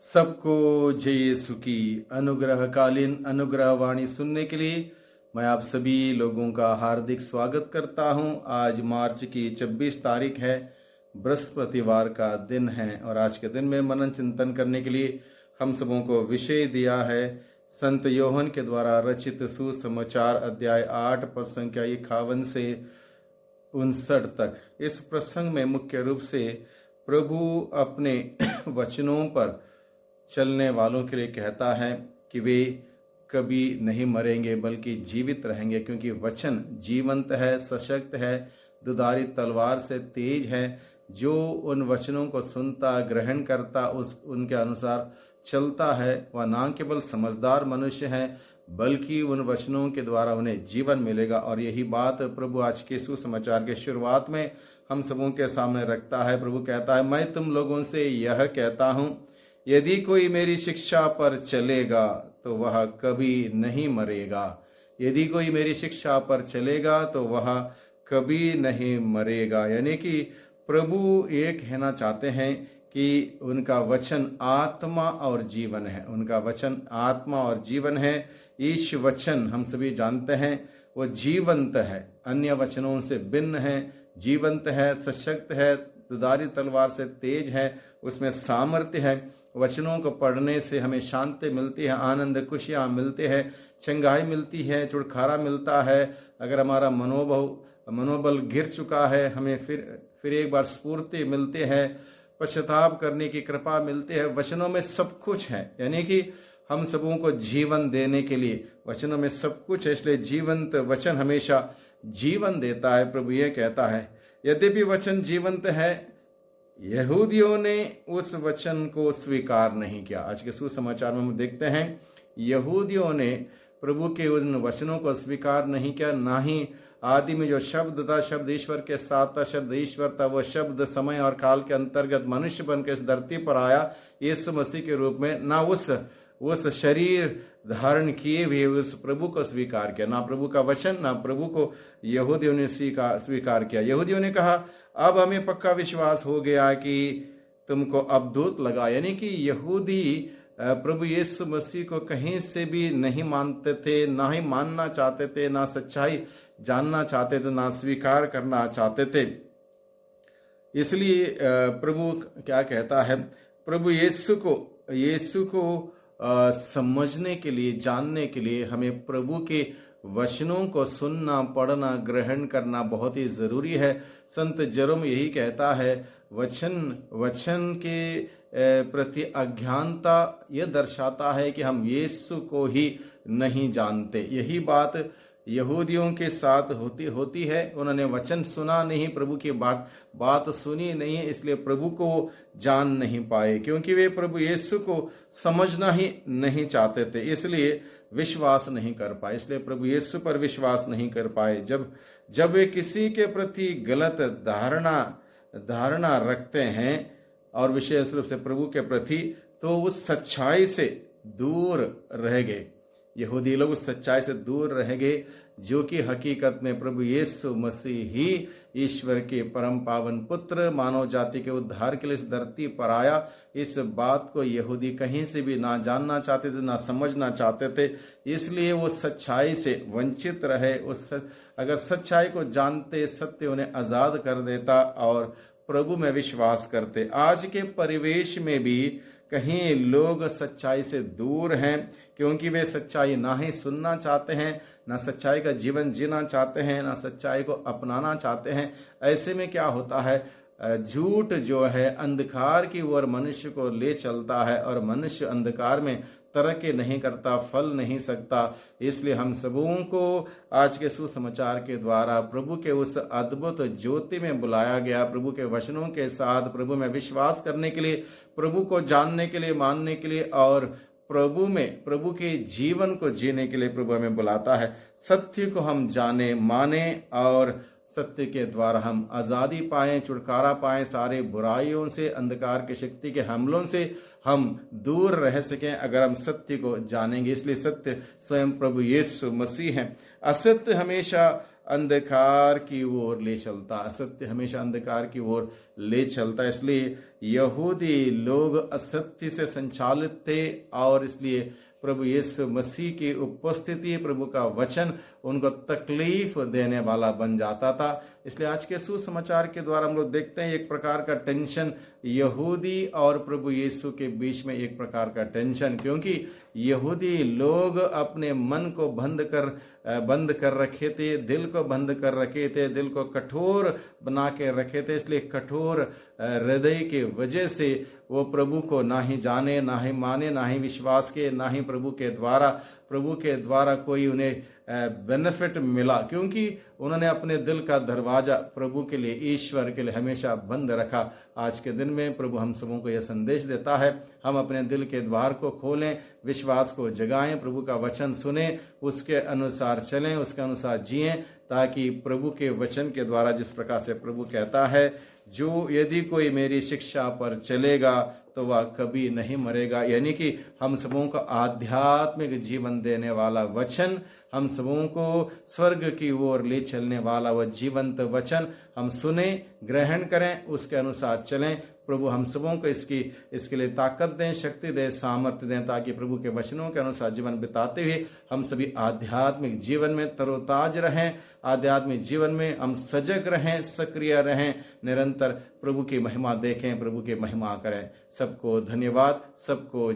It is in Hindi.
सबको जय यीशु की अनुग्रहकालीन अनुग्रह वाणी सुनने के लिए मैं आप सभी लोगों का हार्दिक स्वागत करता हूं। आज मार्च की 26 तारीख है, बृहस्पतिवार का दिन है और आज के दिन में मनन चिंतन करने के लिए हम सबों को विषय दिया है संत योहन के द्वारा रचित सुसमाचार अध्याय 8 पद संख्या 51 से 59 तक। इस प्रसंग में मुख्य रूप से प्रभु अपने वचनों पर चलने वालों के लिए कहता है कि वे कभी नहीं मरेंगे बल्कि जीवित रहेंगे, क्योंकि वचन जीवंत है, सशक्त है, दुधारी तलवार से तेज है। जो उन वचनों को सुनता, ग्रहण करता, उनके अनुसार चलता है, वह न केवल समझदार मनुष्य है बल्कि उन वचनों के द्वारा उन्हें जीवन मिलेगा। और यही बात प्रभु आज के सुसमाचार के शुरुआत में हम सबों के सामने रखता है। प्रभु कहता है, मैं तुम लोगों से यह कहता हूं, यदि कोई मेरी शिक्षा पर चलेगा तो वह कभी नहीं मरेगा। यदि कोई मेरी शिक्षा पर चलेगा तो वह कभी नहीं मरेगा। यानी कि प्रभु ये कहना चाहते हैं कि उनका वचन आत्मा और जीवन है। उनका वचन आत्मा और जीवन है। ईश वचन हम सभी जानते हैं वो जीवंत है, अन्य वचनों से भिन्न है, जीवंत है, सशक्त है, दुधारी तलवार से तेज है, उसमें सामर्थ्य है। वचनों को पढ़ने से हमें शांति मिलती है, आनंद खुशियाँ मिलते हैं, चंगाई मिलती है, छुटकारा मिलता है। अगर हमारा मनोबल गिर चुका है, हमें फिर एक बार स्फूर्ति मिलती है, पश्चाताप करने की कृपा मिलती है। वचनों में सब कुछ है, यानी कि हम सबों को जीवन देने के लिए वचनों में सब कुछ है। इसलिए जीवंत वचन हमेशा जीवन देता है। प्रभु ये कहता है, यद्यपि वचन जीवंत है, यहूदियों ने उस वचन को स्वीकार नहीं किया। आज के सुसमाचार में हम देखते हैं यहूदियों ने प्रभु के उन वचनों को स्वीकार नहीं किया। ना ही आदि में जो शब्द था, शब्द ईश्वर के साथ था, शब्द ईश्वर था, वो शब्द समय और काल के अंतर्गत मनुष्य बनकर इस धरती पर आया यीशु मसीह के रूप में। ना उस शरीर धारण किए हुए उस प्रभु को स्वीकार किया, ना प्रभु का वचन, ना प्रभु को यहूदियों ने स्वीकार किया। यहूदियों ने कहा, अब हमें पक्का विश्वास हो गया कि तुमको अवधूत लगा। यानी कि यहूदी प्रभु यीशु मसीह को कहीं से भी नहीं मानते थे, ना ही मानना चाहते थे, ना सच्चाई जानना चाहते थे, ना स्वीकार करना चाहते थे। इसलिए प्रभु क्या कहता है, प्रभु यीशु को समझने के लिए, जानने के लिए हमें प्रभु के वचनों को सुनना, पढ़ना, ग्रहण करना बहुत ही जरूरी है। संत जेरोम यही कहता है, वचन के प्रति अज्ञानता यह दर्शाता है कि हम यीशु को ही नहीं जानते। यही बात यहूदियों के साथ होती है। उन्होंने वचन सुना नहीं, प्रभु की बात सुनी नहीं, इसलिए प्रभु को जान नहीं पाए, क्योंकि वे प्रभु यीशु को समझना ही नहीं चाहते थे, इसलिए विश्वास नहीं कर पाए। इसलिए प्रभु यीशु पर विश्वास नहीं कर पाए। जब वे किसी के प्रति गलत धारणा रखते हैं और विशेष रूप से प्रभु के प्रति, तो उस सच्चाई से दूर रह गए। यहूदी लोग उस सच्चाई से दूर रह गए जो कि हकीकत में प्रभु यीशु मसीह ही ईश्वर के परम पावन पुत्र, मानव जाति के उद्धार के लिए इस धरती पर आया। इस बात को यहूदी कहीं से भी ना जानना चाहते थे, ना समझना चाहते थे, इसलिए वो सच्चाई से वंचित रहे। अगर सच्चाई को जानते, सत्य उन्हें आजाद कर देता और प्रभु में विश्वास करते। आज के परिवेश में भी कहीं लोग सच्चाई से दूर हैं, क्योंकि वे सच्चाई ना ही सुनना चाहते हैं, ना सच्चाई का जीवन जीना चाहते हैं, ना सच्चाई को अपनाना चाहते हैं। ऐसे में क्या होता है, झूठ जो है अंधकार की ओर मनुष्य को ले चलता है और मनुष्य अंधकार में तरक्की नहीं करता, फल नहीं सकता। इसलिए हम सबों को आज के सुसमाचार के द्वारा प्रभु के उस अद्भुत ज्योति में बुलाया गया। प्रभु के वचनों के साथ प्रभु में विश्वास करने के लिए, प्रभु को जानने के लिए, मानने के लिए और प्रभु के जीवन को जीने के लिए प्रभु हमें बुलाता है। सत्य को हम जाने, माने और सत्य के द्वारा हम आज़ादी पाएं, छुटकारा पाएं, सारे बुराइयों से, अंधकार की शक्ति के हमलों से हम दूर रह सकें अगर हम सत्य को जानेंगे। इसलिए सत्य स्वयं प्रभु यीशु मसीह हैं। असत्य हमेशा अंधकार की ओर ले चलता, असत्य हमेशा अंधकार की ओर ले चलता। इसलिए यहूदी लोग असत्य से संचालित थे और इसलिए प्रभु यीशु मसीह की उपस्थिति, प्रभु का वचन उनको तकलीफ देने वाला बन जाता था। इसलिए आज के सुसमाचार के द्वारा हम लोग देखते हैं एक प्रकार का टेंशन यहूदी और प्रभु यीशु के बीच में, एक प्रकार का टेंशन, क्योंकि यहूदी लोग अपने मन को बंद कर रखे थे, दिल को बंद कर रखे थे, दिल को कठोर बना के रखे थे। इसलिए कठोर हृदय के वजह से वो प्रभु को ना ही जाने, ना ही माने, ना ही विश्वास के, ना ही प्रभु के द्वारा कोई उन्हें बेनिफिट मिला, क्योंकि उन्होंने अपने दिल का दरवाजा प्रभु के लिए, ईश्वर के लिए हमेशा बंद रखा। आज के दिन में प्रभु हम सबों को यह संदेश देता है, हम अपने दिल के द्वार को खोलें, विश्वास को जगाएं, प्रभु का वचन सुने, उसके अनुसार चलें, उसके अनुसार जिएं, ताकि प्रभु के वचन के द्वारा, जिस प्रकार से प्रभु कहता है, जो यदि कोई मेरी शिक्षा पर चलेगा तो वह कभी नहीं मरेगा। यानी कि हम सबों को आध्यात्मिक जीवन देने वाला वचन, हम सबों को स्वर्ग की ओर ले चलने वाला वह जीवंत वचन हम सुने, ग्रहण करें, उसके अनुसार चलें। प्रभु हम सबों को इसके लिए ताकत दें, शक्ति दें, सामर्थ्य दें, ताकि प्रभु के वचनों के अनुसार जीवन बिताते हुए हम सभी आध्यात्मिक जीवन में तरोताज रहें, आध्यात्मिक जीवन में हम सजग रहें, सक्रिय रहें, निरंतर प्रभु की महिमा देखें, प्रभु की महिमा करें। सबको धन्यवाद, सबको